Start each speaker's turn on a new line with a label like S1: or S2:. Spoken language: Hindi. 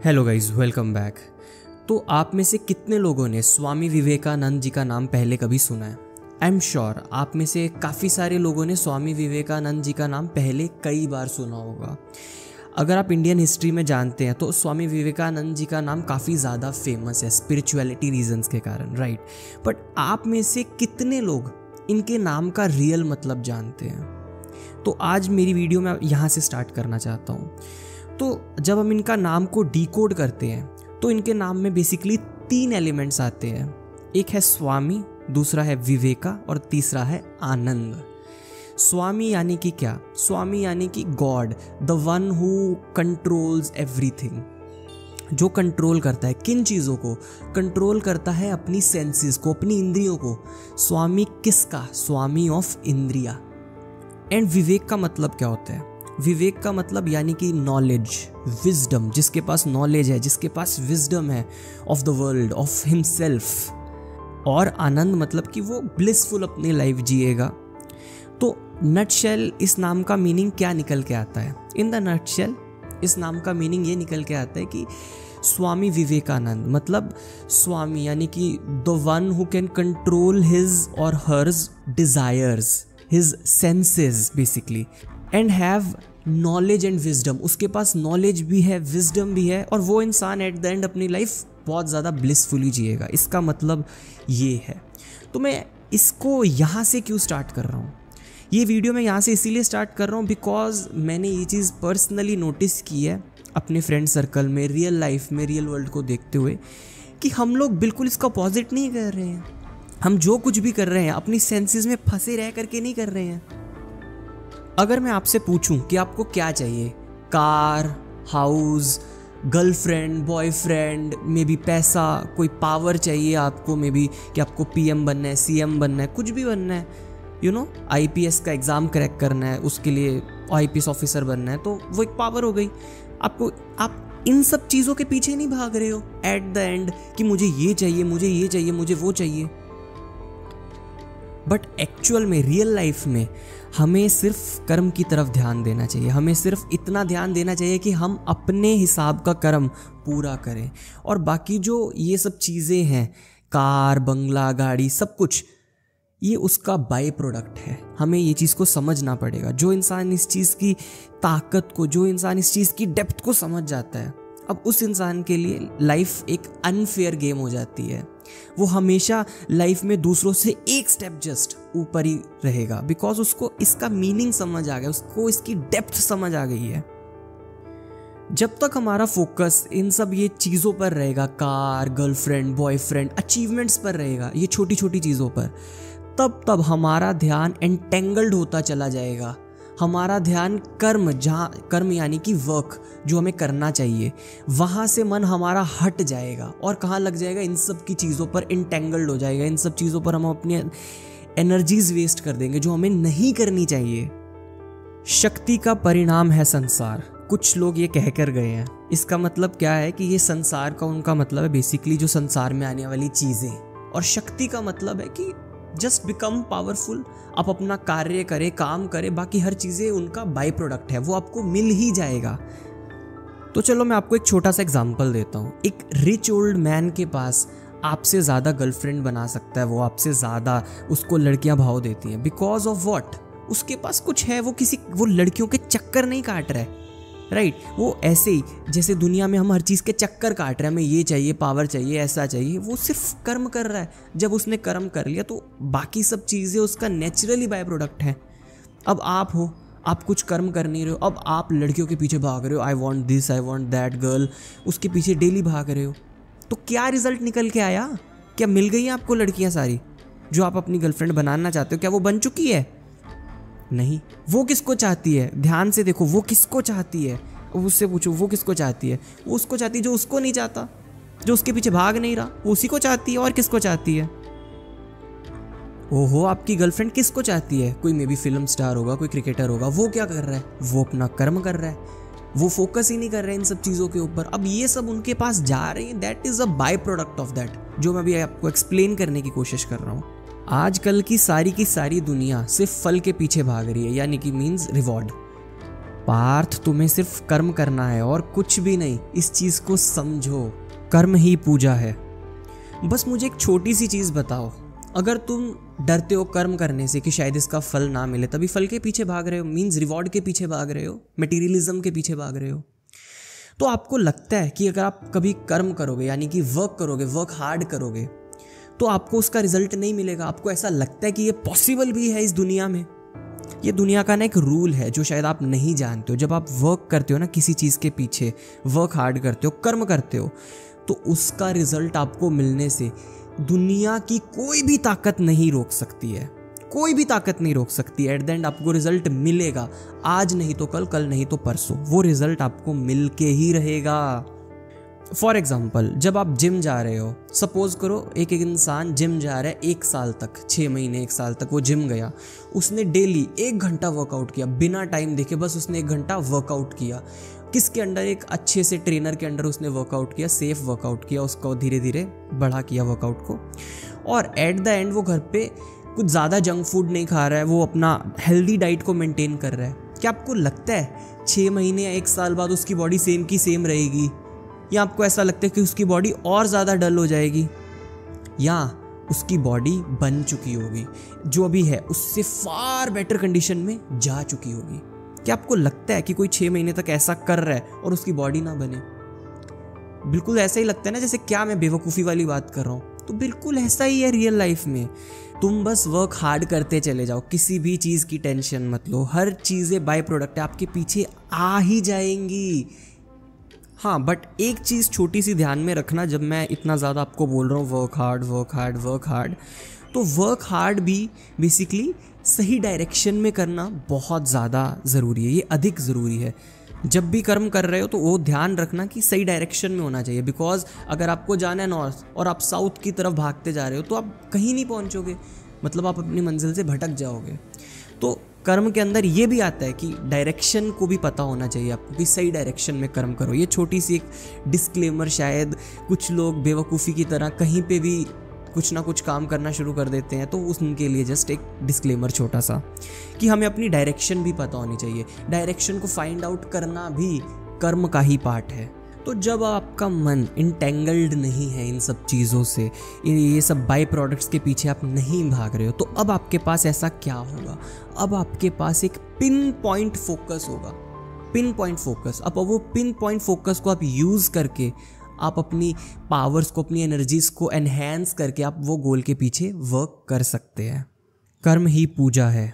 S1: Hello guys, welcome back. तो आप में से कितने लोगों ने स्वामी विवेकानंद जी का नाम पहले कभी सुना है? आई एम श्योर आप में से काफ़ी सारे लोगों ने स्वामी विवेकानंद जी का नाम पहले कई बार सुना होगा। अगर आप इंडियन हिस्ट्री में जानते हैं तो स्वामी विवेकानंद जी का नाम काफ़ी ज़्यादा फेमस है स्पिरिचुअलिटी रीजंस के कारण, राइट। बट आप में से कितने लोग इनके नाम का रियल मतलब जानते हैं? तो आज मेरी वीडियो में यहाँ से स्टार्ट करना चाहता हूँ। तो जब हम इनका नाम को डिकोड करते हैं तो इनके नाम में बेसिकली 3 एलिमेंट्स आते हैं। एक है स्वामी, दूसरा है विवेका और तीसरा है आनंद। स्वामी यानी कि क्या? स्वामी यानी कि God, the one who controls everything. जो कंट्रोल करता है किन चीज़ों को? कंट्रोल करता है अपनी सेंसेस को, अपनी इंद्रियों को। स्वामी किसका? स्वामी ऑफ इंद्रिया। एंड विवेक का मतलब क्या होता है? विवेक का मतलब यानी कि नॉलेज, विजडम। जिसके पास नॉलेज है, जिसके पास विजडम है of the world, of himself. और आनंद मतलब कि वो ब्लिसफुल अपनी लाइफ जिएगा। तो नटशेल इस नाम का मीनिंग क्या निकल के आता है? इन द नटशेल इस नाम का मीनिंग ये निकल के आता है कि स्वामी विवेकानंद मतलब स्वामी यानी कि the one who can control his और hers desires, his senses basically, and have knowledge and wisdom. उसके पास नॉलेज भी है, विजडम भी है, और वो इंसान एट द एंड अपनी लाइफ बहुत ज़्यादा ब्लिसफुली जिएगा। इसका मतलब ये है। तो मैं इसको यहाँ से क्यों स्टार्ट कर रहा हूँ? ये वीडियो मैं यहाँ से इसीलिए स्टार्ट कर रहा हूँ बिकॉज मैंने ये चीज़ पर्सनली नोटिस की है अपने फ्रेंड सर्कल में, रियल लाइफ में, रियल वर्ल्ड को देखते हुए, कि हम लोग बिल्कुल इसका अपोजिट नहीं कर रहे हैं। हम जो कुछ भी कर रहे हैं अपनी सेंसेस में फंसे रह करके नहीं कर रहे हैं। अगर मैं आपसे पूछूं कि आपको क्या चाहिए, car, house, girlfriend, boyfriend, may be पैसा, कोई पावर चाहिए आपको, मे बी कि आपको पीएम बनना है, सीएम बनना है, कुछ भी बनना है, यू नो, आईपीएस का एग्ज़ाम क्रैक करना है, उसके लिए आईपीएस ऑफिसर बनना है, तो वो एक पावर हो गई आपको। आप इन सब चीज़ों के पीछे नहीं भाग रहे हो एट द एंड कि मुझे ये चाहिए, मुझे ये चाहिए, मुझे वो चाहिए। बट एक्चुअल में, रियल लाइफ में हमें सिर्फ कर्म की तरफ ध्यान देना चाहिए। हमें सिर्फ इतना ध्यान देना चाहिए कि हम अपने हिसाब का कर्म पूरा करें, और बाकी जो ये सब चीज़ें हैं, कार, बंगला, गाड़ी, सब कुछ, ये उसका बाय प्रोडक्ट है। हमें ये चीज़ को समझना पड़ेगा। जो इंसान इस चीज़ की ताकत को, जो इंसान इस चीज़ की डेप्थ को समझ जाता है, अब उस इंसान के लिए लाइफ एक अनफेयर गेम हो जाती है। वो हमेशा लाइफ में दूसरों से एक स्टेप जस्ट ऊपर ही रहेगा बिकॉज उसको इसका मीनिंग समझ आ गया, उसको इसकी डेप्थ समझ आ गई है। जब तक हमारा फोकस इन सब ये चीज़ों पर रहेगा, कार, गर्लफ्रेंड, बॉयफ्रेंड, अचीवमेंट्स पर रहेगा, ये छोटी छोटी चीज़ों पर, तब हमारा ध्यान एंटेंगल्ड होता चला जाएगा। हमारा ध्यान कर्म, जहाँ कर्म यानी कि वर्क जो हमें करना चाहिए, वहाँ से मन हमारा हट जाएगा और कहाँ लग जाएगा? इन सब की चीज़ों पर इंटेंगल्ड हो जाएगा। इन सब चीज़ों पर हम अपनी एनर्जीज वेस्ट कर देंगे जो हमें नहीं करनी चाहिए। शक्ति का परिणाम है संसार, कुछ लोग ये कह कर गए हैं। इसका मतलब क्या है कि ये संसार का उनका मतलब है बेसिकली जो संसार में आने वाली चीज़ें, और शक्ति का मतलब है कि जस्ट बिकम पावरफुल। आप अपना कार्य करें, काम करें, बाकी हर चीज़ें उनका बाई प्रोडक्ट है, वो आपको मिल ही जाएगा। तो चलो मैं आपको एक छोटा सा एग्जांपल देता हूँ। एक रिच ओल्ड मैन के पास आपसे ज़्यादा गर्लफ्रेंड बना सकता है, वो आपसे ज़्यादा उसको लड़कियाँ भाव देती हैं। Because of what? उसके पास कुछ है, वो लड़कियों के चक्कर नहीं काट रहा है, राइट। वो ऐसे ही जैसे दुनिया में हम हर चीज़ के चक्कर काट रहे हैं, हमें ये चाहिए, पावर चाहिए, ऐसा चाहिए, वो सिर्फ कर्म कर रहा है। जब उसने कर्म कर लिया तो बाकी सब चीज़ें उसका नेचुरली बाय प्रोडक्ट है। अब आप हो, आप कुछ कर्म कर नहीं रहे हो, अब आप लड़कियों के पीछे भाग रहे हो, I want this, I want that girl, उसके पीछे डेली भाग रहे हो, तो क्या रिजल्ट निकल के आया? क्या मिल गई आपको लड़कियाँ सारी जो आप अपनी गर्लफ्रेंड बनाना चाहते हो? क्या वो बन चुकी है? नहीं। वो किसको चाहती है? ध्यान से देखो, वो किसको चाहती है? उससे पूछो वो किसको चाहती है? वो उसको चाहती है जो उसको नहीं चाहता, जो उसके पीछे भाग नहीं रहा, वो उसी को चाहती है। और किसको चाहती है? ओहो, आपकी गर्लफ्रेंड किसको चाहती है? कोई मे बी फिल्म स्टार होगा, कोई क्रिकेटर होगा। वो क्या कर रहा है? वो अपना कर्म कर रहा है, वो फोकस ही नहीं कर रहे इन सब चीज़ों के ऊपर। अब ये सब उनके पास जा रही है, that is a by product of that, जो मैं अभी आपको एक्सप्लेन करने की कोशिश कर रहा हूँ। आजकल की सारी दुनिया सिर्फ फल के पीछे भाग रही है, यानी कि मीन्स रिवॉर्ड। पार्थ तुम्हें सिर्फ कर्म करना है और कुछ भी नहीं, इस चीज को समझो, कर्म ही पूजा है। बस मुझे एक छोटी सी चीज बताओ, अगर तुम डरते हो कर्म करने से कि शायद इसका फल ना मिले, तभी फल के पीछे भाग रहे हो, मीन्स रिवॉर्ड के पीछे भाग रहे हो, मटेरियलिज्म के पीछे भाग रहे हो, तो आपको लगता है कि अगर आप कभी कर्म करोगे यानी कि वर्क करोगे, वर्क हार्ड करोगे, तो आपको उसका रिजल्ट नहीं मिलेगा। आपको ऐसा लगता है कि ये पॉसिबल भी है इस दुनिया में। ये दुनिया का ना एक रूल है जो शायद आप नहीं जानते हो। जब आप वर्क करते हो ना किसी चीज़ के पीछे, वर्क हार्ड करते हो, कर्म करते हो, तो उसका रिजल्ट आपको मिलने से दुनिया की कोई भी ताकत नहीं रोक सकती है, कोई भी ताकत नहीं रोक सकती। एट द एंड आपको रिजल्ट मिलेगा, आज नहीं तो कल, कल नहीं तो परसों, वो रिजल्ट आपको मिल के ही रहेगा। फॉर एग्जाम्पल, जब आप जिम जा रहे हो, सपोज करो एक इंसान जिम जा रहा है 1 साल तक, 6 महीने 1 साल तक वो जिम गया, उसने डेली 1 घंटा वर्कआउट किया, बिना टाइम देखे, बस उसने 1 घंटा वर्कआउट किया। किसके अंडर? एक अच्छे से ट्रेनर के अंडर उसने वर्कआउट किया, सेफ वर्कआउट किया, उसको धीरे धीरे बढ़ा किया वर्कआउट को, और एट द एंड वो घर पे कुछ ज़्यादा जंक फूड नहीं खा रहा है, वो अपना हेल्दी डाइट को मेंटेन कर रहा है। क्या आपको लगता है 6 महीने या 1 साल बाद उसकी बॉडी सेम की सेम रहेगी, या आपको ऐसा लगता है कि उसकी बॉडी और ज़्यादा डल हो जाएगी, या उसकी बॉडी बन चुकी होगी, जो अभी है उससे फार बेटर कंडीशन में जा चुकी होगी? क्या आपको लगता है कि कोई 6 महीने तक ऐसा कर रहा है और उसकी बॉडी ना बने? बिल्कुल ऐसा ही लगता है ना, जैसे क्या मैं बेवकूफ़ी वाली बात कर रहा हूँ। तो बिल्कुल ऐसा ही है रियल लाइफ में। तुम बस वर्क हार्ड करते चले जाओ, किसी भी चीज़ की टेंशन मत लो, हर चीज़ें बाय प्रोडक्ट आपके पीछे आ ही जाएंगी। हाँ, बट एक चीज़ छोटी सी ध्यान में रखना, जब मैं इतना ज़्यादा आपको बोल रहा हूँ work hard work hard work hard, तो वर्क हार्ड भी बेसिकली सही डायरेक्शन में करना बहुत ज़्यादा ज़रूरी है, ये अधिक ज़रूरी है। जब भी कर्म कर रहे हो तो वो ध्यान रखना कि सही डायरेक्शन में होना चाहिए, बिकॉज अगर आपको जाना है नॉर्थ और आप साउथ की तरफ भागते जा रहे हो तो आप कहीं नहीं पहुँचोगे, मतलब आप अपनी मंजिल से भटक जाओगे। तो कर्म के अंदर ये भी आता है कि डायरेक्शन को भी पता होना चाहिए आपको कि सही डायरेक्शन में कर्म करो। ये छोटी सी एक डिस्क्लेमर, शायद कुछ लोग बेवकूफ़ी की तरह कहीं पे भी कुछ ना कुछ काम करना शुरू कर देते हैं, तो उनके लिए जस्ट एक डिस्क्लेमर छोटा सा कि हमें अपनी डायरेक्शन भी पता होनी चाहिए। डायरेक्शन को फाइंड आउट करना भी कर्म का ही पार्ट है। तो जब आपका मन इंटेंगल्ड नहीं है इन सब चीज़ों से, ये सब बाय प्रोडक्ट्स के पीछे आप नहीं भाग रहे हो, तो अब आपके पास ऐसा क्या होगा? अब आपके पास एक पिन पॉइंट फोकस होगा, पिन पॉइंट फोकस। अब वो पिन पॉइंट फोकस को आप यूज़ करके आप अपनी पावर्स को, अपनी एनर्जीज को एनहेंस करके आप वो गोल के पीछे वर्क कर सकते हैं। कर्म ही पूजा है।